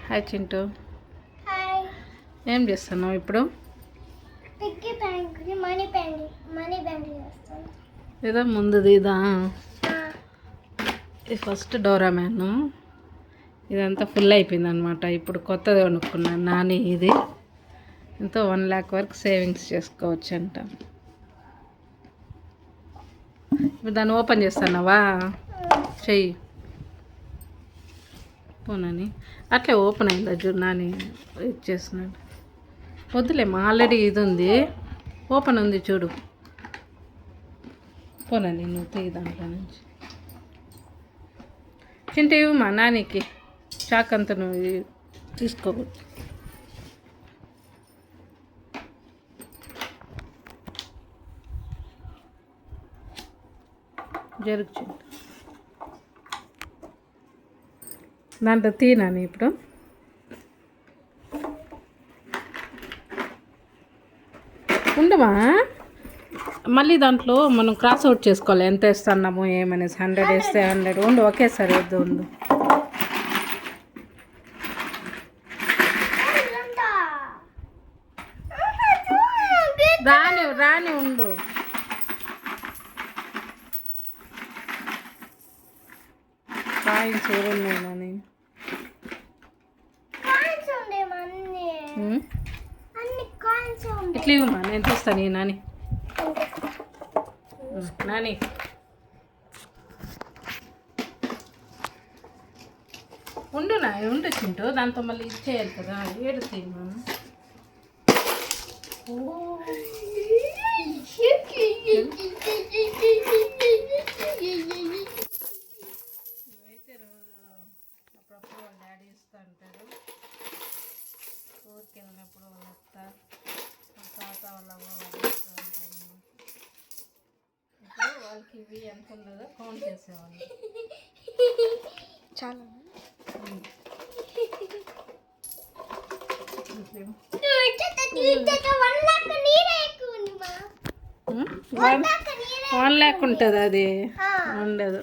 Hi Chintu, hi. ఏం చేస్తున్నావు ఇప్పుడు? పిగ్గీ బ్యాంక్ మనీ బ్యాంక్ చేస్తాను. ఇదా ముందుది ఇదా? ఇది ఫస్ట్ డోరామ్యాన్. ఇదంతా ఫుల్ అయిపోయింది అనమాట. ఇప్పుడు కొత్తది కొనుక్కున్నాను నాని. ఇది ఎంతో 1 lakh వరకు సేవింగ్స్ చేసుకోవచ్చు అంట. ఇప్పుడు దాన్ని ఓపెన్ చేస్తున్నావా? చెయ్యి పోనని. అట్లే ఓపెన్ అయిందా చూడు, నాని ఇచ్చేస్తున్నాడు. వద్దులేమ్మా, ఆల్రెడీ ఇది ఉంది, ఓపెన్ ఉంది చూడు. పోనని నువ్వు తీయి దాంట్లో నుంచి. చింటే ఇవ్వమా నానికి, చాక్ అంత నువ్వు తీసుకోకూడదు. జరుగు చింటూ, దాంట్లో తీనాను ఇప్పుడు. ఉండమా, మళ్ళీ దాంట్లో మనం క్రాస్ అవుట్ చేసుకోవాలి ఎంత వేస్తున్నాము ఏమనేసి. 100 వేస్తే 100 ఉండు, ఒకేసారి వద్దు ఉండు. రాని ఉండు. కాయిన్స్ ఎవరున్నాయి? ఇట్లా ఇవ్వమా, నేను తీస్తాను. ఈ నాని నాని ఉండు చింటూ, దాంతో మళ్ళీ ఇచ్చేయాలి కదా. ఏడుస్తాయి మనం. ఇవైతే రోజు అప్పుడప్పుడు వాళ్ళ డాడీ ఇస్తూ ఉంటారు. ఊరికి వెళ్ళినప్పుడు వాళ్ళ అత్త, వాళ్ళ తాత, వాళ్ళ అవ్వ వాళ్ళు ఇస్తూ ఉంటారు. ఇప్పుడు వాళ్ళకి ఇవి ఎంత ఉండదో కౌంట్ చేసేవాళ్ళు. చాలా 1 lakh ఉంటుంది, అది ఉండదు.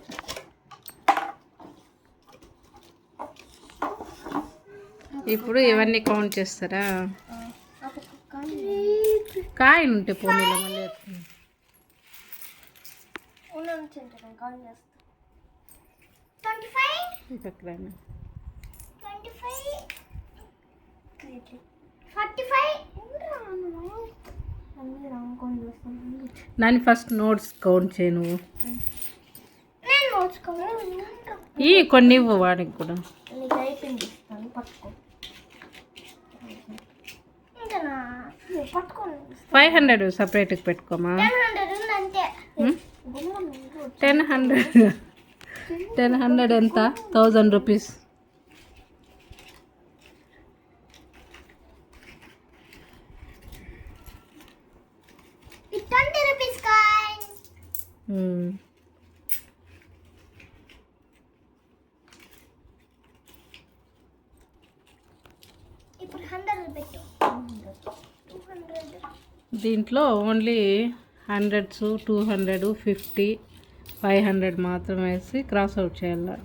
ఇప్పుడు ఇవన్నీ కౌంట్ చేస్తారా? కాయిన్ ఉంటే పోనీలో మళ్ళీ నాని ఫస్ట్ నోట్స్ కౌంట్ చేయి నువ్వు. ఈ కొన్ని ఇవ్వు వాడికి కూడా. 500 సపరేట్గా పెట్టుకోమా. 1000 ఎంత? 1000 రూపీస్. దీంట్లో ఓన్లీ 100s, 200, 50, 500 మాత్రం వేసి క్రాస్ అవుట్ చేయాలి.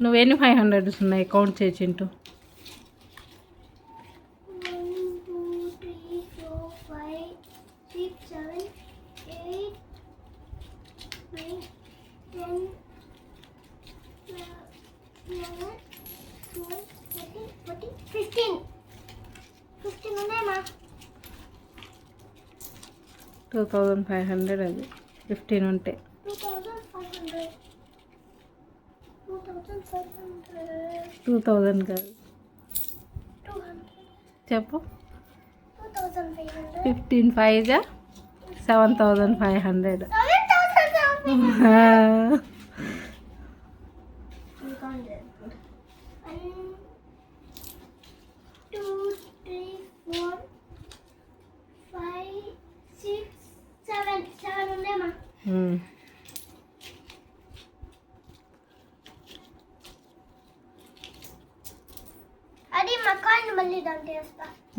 నువ్వెన్ని 500s ఉన్నాయి కౌంట్ చేయి చింటూ. 2500 అది 15 ఉంటే 2000 కాదు చెప్పు. 15 5 7500.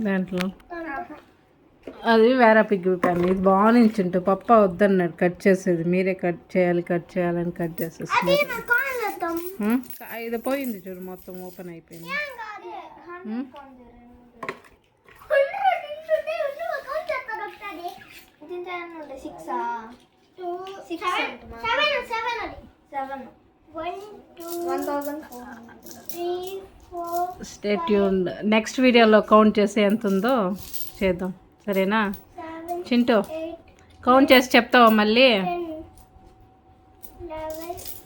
దాంట్లో అది వేరే పిగ్గి ప్యాన్. ఇది బాగుంది చింటూ. పప్ప వద్దన్నాడు కట్ చేసేది. మీరే కట్ చేయాలని కట్ చేసేసి ఇది పోయింది చూడు, మొత్తం ఓపెన్ అయిపోయింది. Stay tuned. నెక్స్ట్ వీడియోలో కౌంట్ చేసి ఎంత ఉందో చేద్దాం, సరేనా చింటూ? కౌంట్ చేసి చెప్తావా మళ్ళీ?